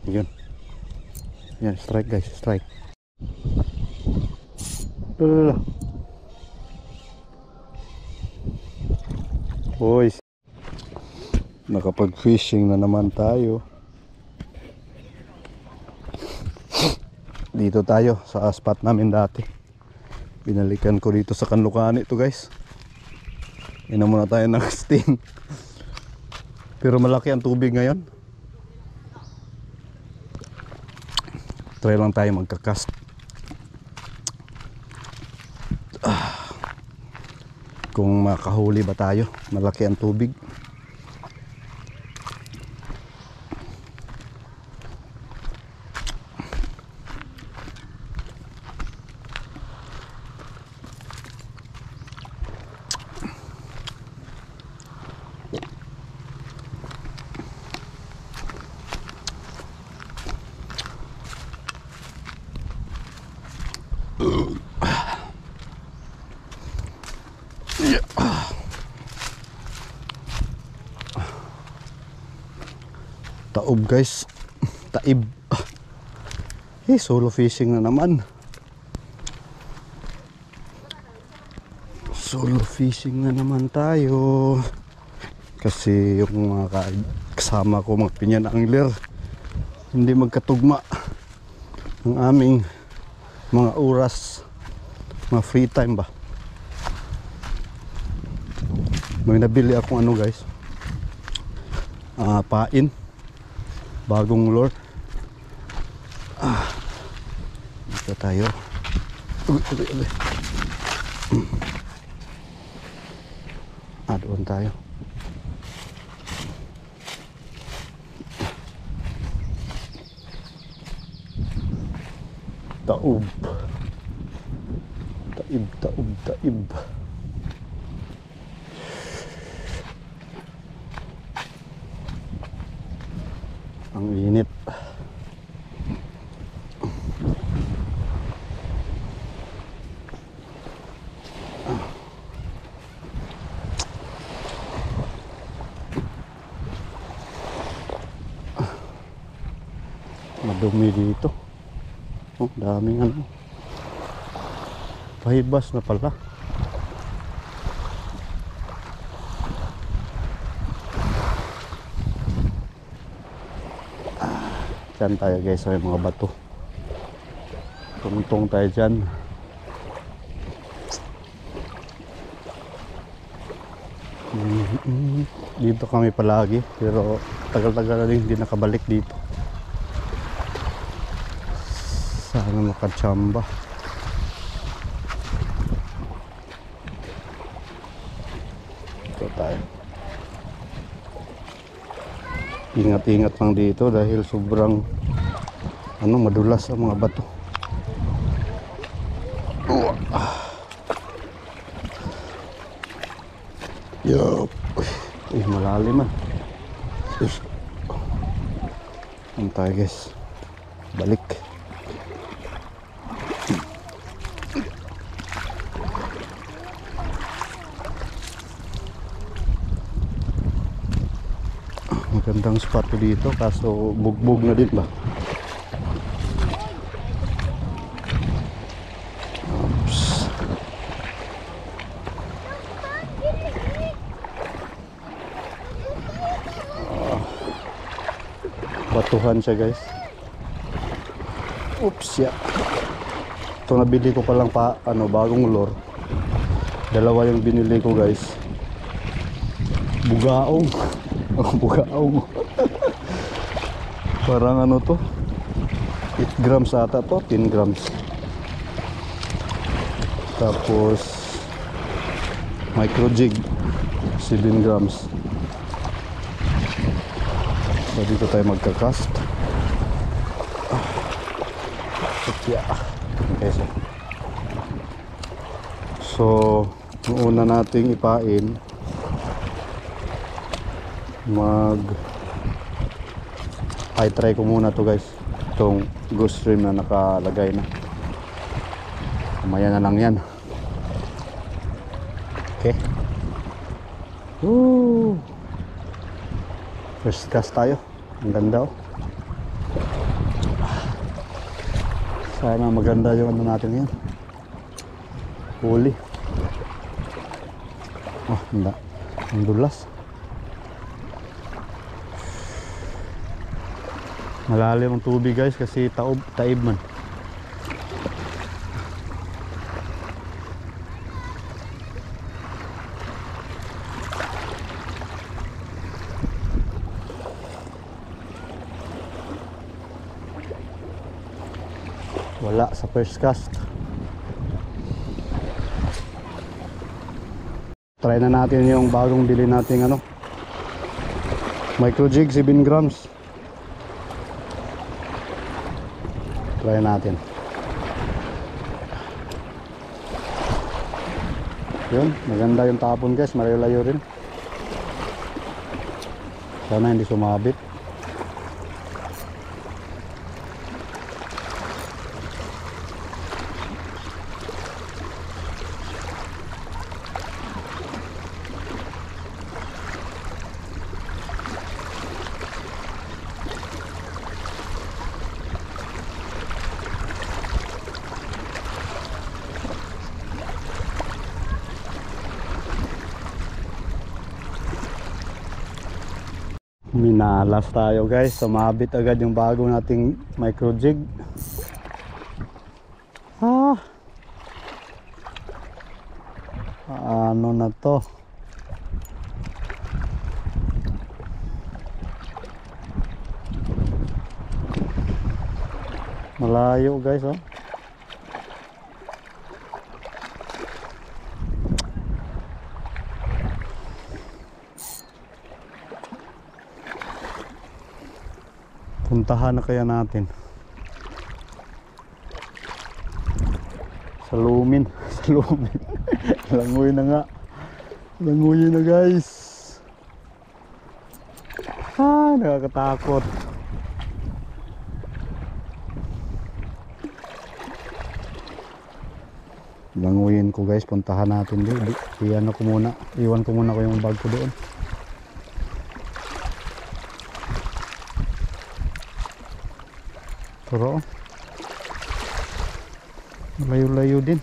Yun. Yan, strike guys, strike. Boys, nakapag-fishing na naman tayo. Dito tayo sa spot namin dati. Binalikan ko dito sa Canlucani ito guys. Inom muna tayo ng sting. Pero malaki ang tubig ngayon. Try lang tayo magkakast. Kung makahuli ba tayo. Malaki ang tubig. Taob guys, taib. Solo fishing na naman. Solo fishing na naman tayo. Kasi yung mga kasama ko, mga pinyan angler, hindi magkatugma ng aming mga oras, mga free time ba. May nabili akong ano guys, pain, bagong lure. Dito tayo. Doon tayo. Taob. Taib, taob, taib. Ang init. Madumi dito. Oh, daming ano. Pahibas na pala. Diyan tayo guys sa mga bato. Tungtong tayo dyan. Dito kami palagi, pero tagal-tagal na rin hindi nakabalik dito. Sana makachamba. Ito tayo. Ingat-ingat lang dito dahil sobrang madulas ang mga bato. Yup. Malalim man. Ano tayo guys? Balik. Magandang spot dito kaso bugbog na din ba? Oops. Batuhan siya guys. Oops ya. Ito nabili ko palang bagong lure. Dalawa yung binili ko guys. Bugaong. Bugaong. Parang ano to, 8 grams ata to, 10 grams. Tapos micro jig 7 grams. So dito tayo magkakast. Okay, so yung una nating ipain, i-try ko muna to guys, itong ghost stream na nakalagay na. Mamaya na lang yan. Okay. Woo! First cast tayo. Ang ganda oh. Sana maganda yung ano natin yan. Huli. Oh, hindi. Ang dulas. Malalim ang tubig guys kasi taib man. Wala sa first cast. Try na natin yung bagong bili nating ano, micro jig 7 grams. Try natin. Yun, maganda yung tapon guys, malayo-layo rin. Sana hindi sumabit. Minalas tayo guys, sumabit agad yung bago nating micro jig. Ano na to? Malayo guys oh. Puntahan na kaya natin sa lumin. Sa lumin. Langoy na nga. Langoy na guys. Nakakatakot. Langoyin ko guys. Puntahan natin din. Iwan ko muna ko yung bag ko doon. Pero layo-layo din.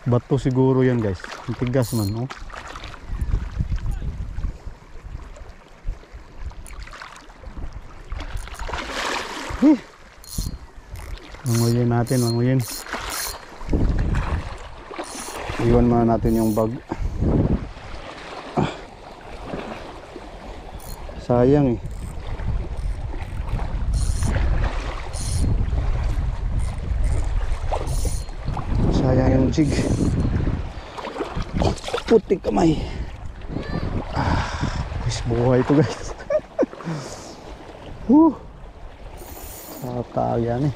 Bato siguro yan guys. Ang tigas man oh. Langoyin natin, langoyin. Iwan muna natin yung bag. Sayang eh. Sayang yung jig. Putik kamay. Guys, buhay ito guys. Tatag yan eh.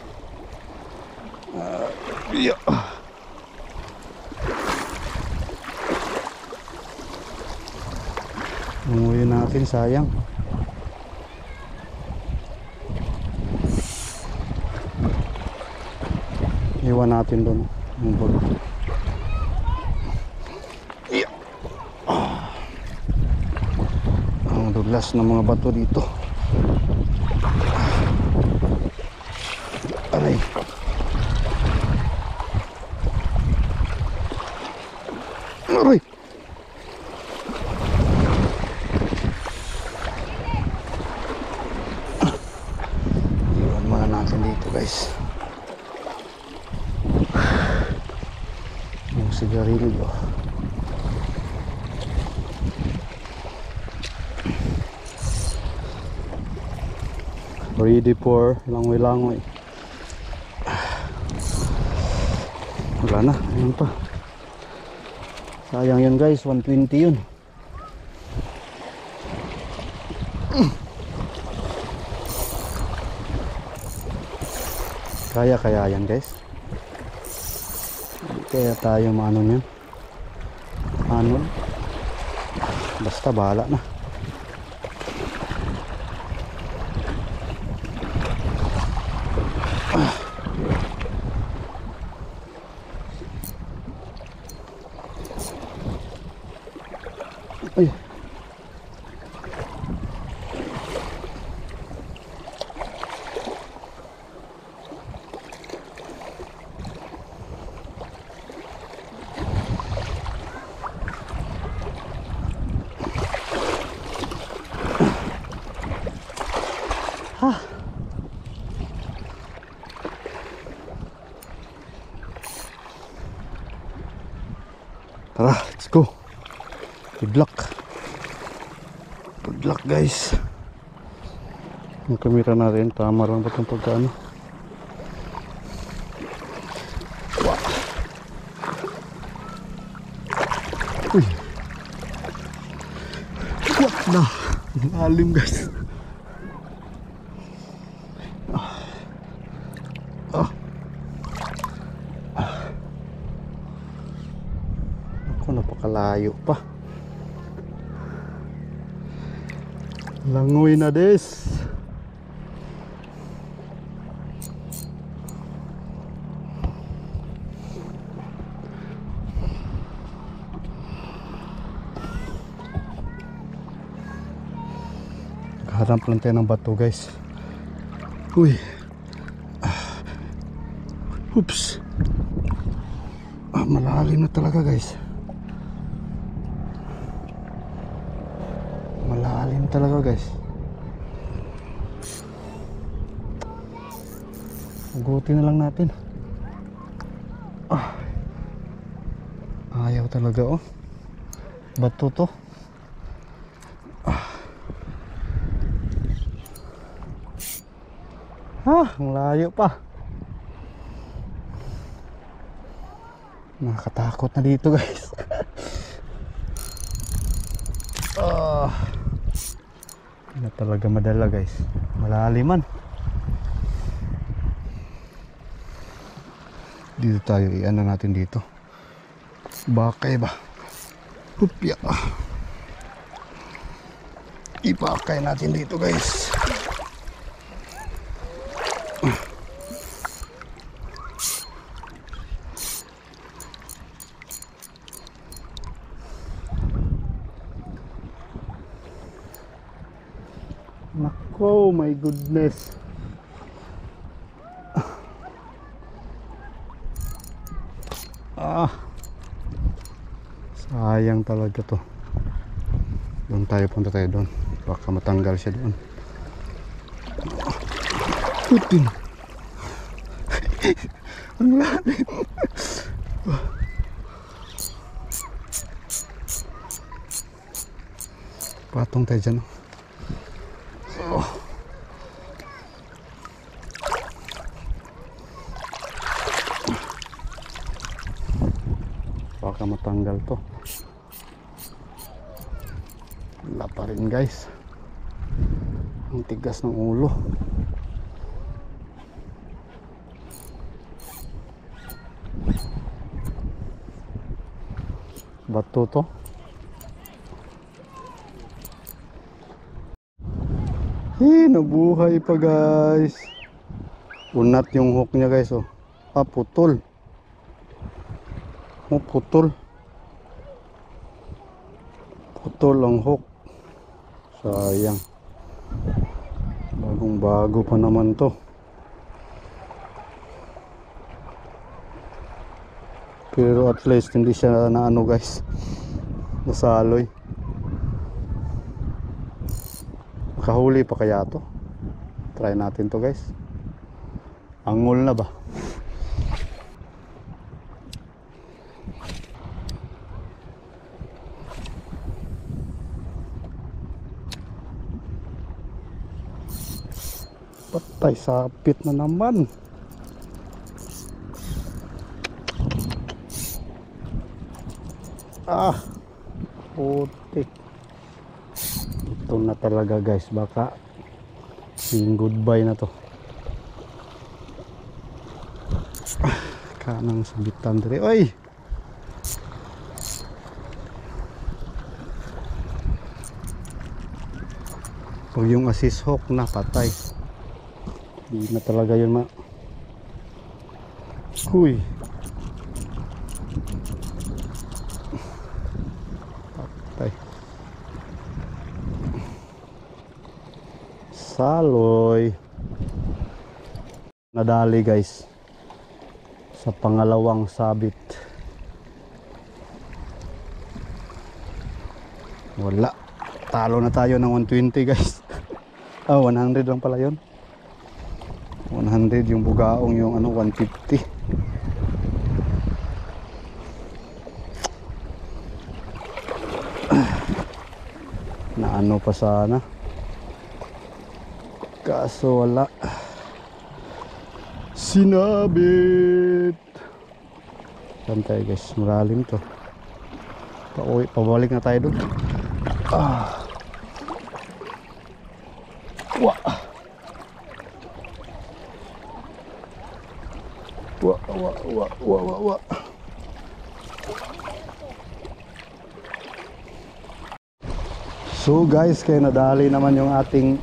Umuwi natin, sayang. Iwan natin doon yung bag. Ang dulas ng mga bato dito. Aray. Aray. Iwan muna natin dito guys. Yung sigarilyo. Ready for langoy-langoy. Wala na, ayun pa. Sayang yun guys, 120 yun. Kaya yan guys. Kaya tayo maano niyan. Ano? Basta bahala na. Tara, let's go. Good luck. Good luck guys. Yung kamera natin, tama lang ba itong pagkano? Wow. Uy. What na? Alim guys. Ako, napakalayo pa. Langoy na des. Naghahanap lang tayo ng bato guys. Uy. Oops. Malalim na talaga guys. Malalim talaga guys. Ugutin na lang natin. Ayaw talaga oh. Bato to. Ang layo pa. Nakakatakot na dito guys. Hindi na talaga madala guys. Malaliman. Dito tayo, i-ano natin dito. Bakay ba? Hupya. Ibakay natin dito guys. Nako, my goodness. Sayang talaga to. Doon tayo, punta tayo doon. Baka matanggal siya doon. Putin. Ang lalim. Patong tayo dyan. Baka matanggal to. Wala pa rin guys. Ang tigas ng ulo. Bato to. Nabuhay pa guys. Unat yung hook niya guys oh. Putol. Putol. Putol ang hook. Sayang. Bagong bago pa naman to. Pero at least hindi siya na ano guys. Nasaloy. Makahuli pa kaya to? Try natin to guys. Angol na ba? Patay, sapit na naman. Putik. Ito na talaga guys. Baka saying goodbye na to. Kanang sabitan diri. Oy! Pag yung assist hook na patay. Hindi na talaga yun Uy. Patay. Saloy. Nadali guys. Sa pangalawang sabit. Wala. Talo na tayo ng 120 guys. 100 lang pala yun. 100 yung bugaong, yung 150. Naano pa sana. Kaso wala. Sinabit. Saan tayo guys? Malalim to. Pabalik na tayo doon. Wah. Wah. So guys, kaya nadali naman yung ating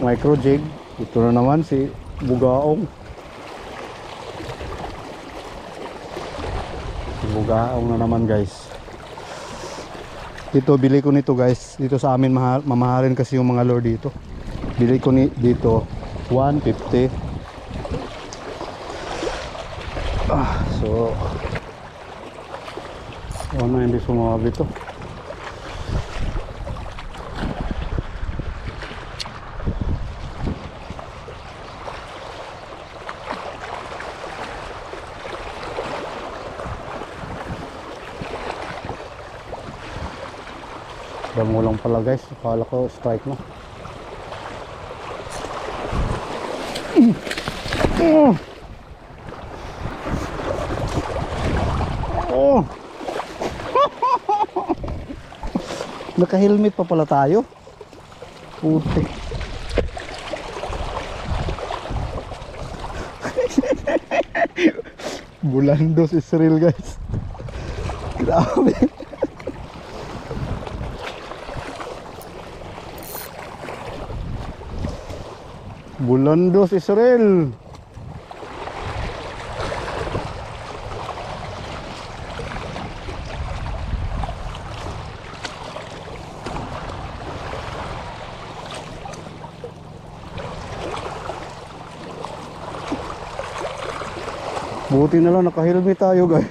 micro jig. Ito na naman si Bugaong. Si Bugaong na naman guys. Ito, bili ko nito guys. Dito sa amin mamahalin kasi yung mga lure dito. Bili ko dito 150. So ano, hindi sumabit to. Bango lang pala guys, akala ko strike na. Oh. Naka-helmet pa pala tayo. Putik. Bulandos is real guys. Grabe. Bulandos Israel. Buti na lang naka-helmet tayo guys.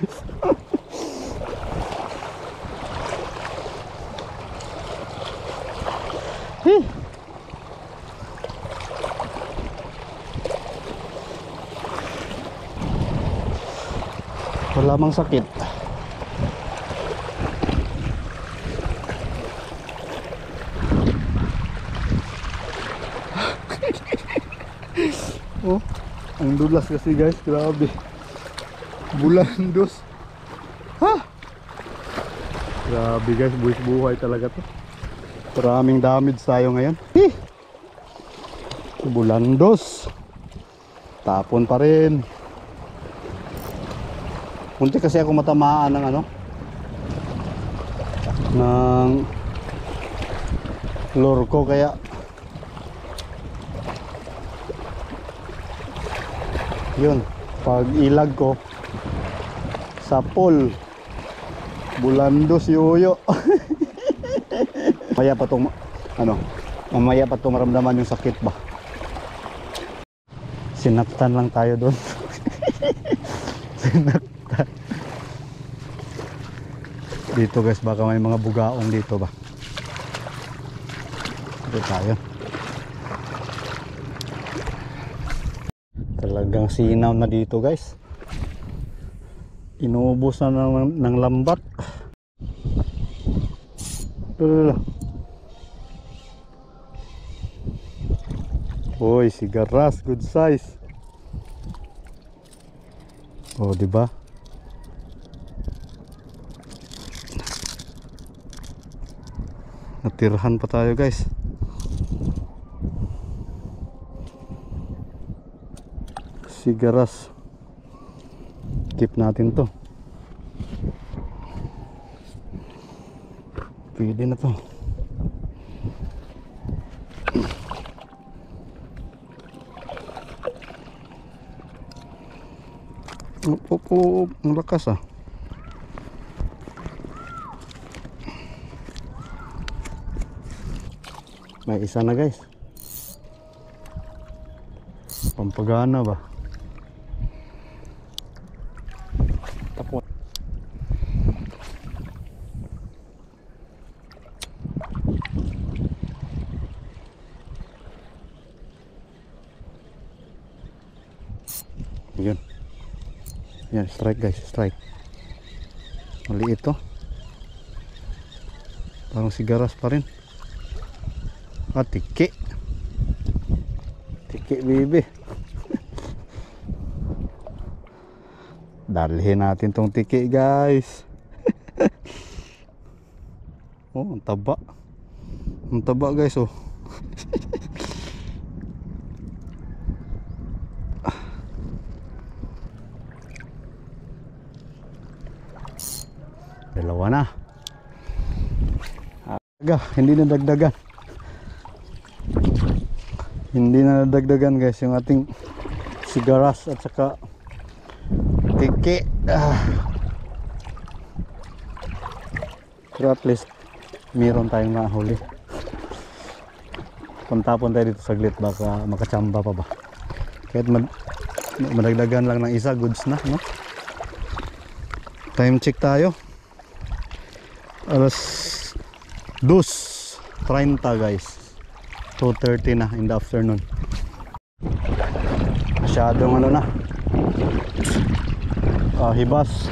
Wala mang sakit. Oh, ang dulas kasi guys, grabe. Bulandos. Ha? Grabe guys, buwis buhay talaga to. Maraming damage tayo ngayon. Bulandos. Tapon pa rin. Munti kasi ako matamaan ng ano, ng lure ko, kaya yun, pag ilag ko sa pool, bulandos yoyo. Mamaya pa itong ano, mamaya pa itong maramdaman yung sakit ba. Sinaktan lang tayo doon. Sinaktan. Dito guys, baka may mga bugaong dito ba. Dito tayo. Talagang sinaw na dito guys. Inuubos na ng lambat. Uy, sigaras, good size. Oh, di ba? Natirhan pa tayo guys. Sigaras. Keep natin to. Pwede na to. Ang lakas ah. May isa na guys. Pampagana ba? Tapos. Yun. Yan, strike guys, strike. Maliit to. Parang sigaras pa rin. Tiki. Tiki baby. Dalhin natin tong tiki guys. Oh, ang taba. Ang taba guys oh. Dalawa na. Aga, hindi na dagdagan. Hindi na dagdagan guys yung ating sigaras at saka tiki. Pero at least meron tayong nahuli. Pantapon tayo dito saglit, baka makachamba pa ba. Kahit madagdagan lang ng isa, goods na, no? Time check tayo. Alas 2:30 guys. 2:30 na in the afternoon. Masyadong ano na, hibas.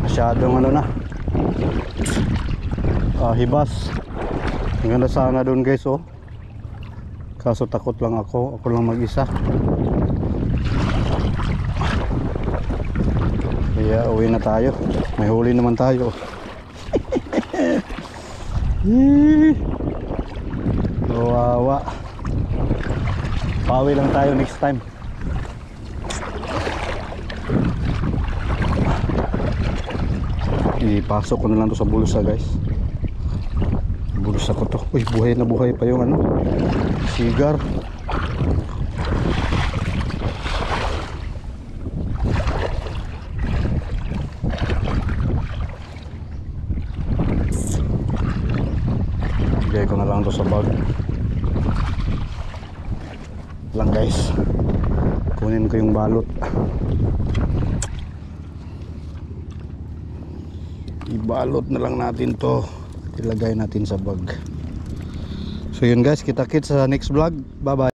Masyadong ano na, hibas. Ang ganda sana doon guys oh. Kaso takot lang ako lang mag-isa. Kaya uwi na tayo. May huli naman tayo. Kawawa. Pawi lang tayo next time. Ipasok ko na lang to sa bulsa guys. Bulsa ko to. Uy, buhay na buhay pa yung ano, sigar. Bigay ko na lang to sa bag lang guys. Kunin ko yung balot. Ibalot na lang natin to, ilagay natin sa bag. So yun guys, kita-kits sa next vlog. Bye bye.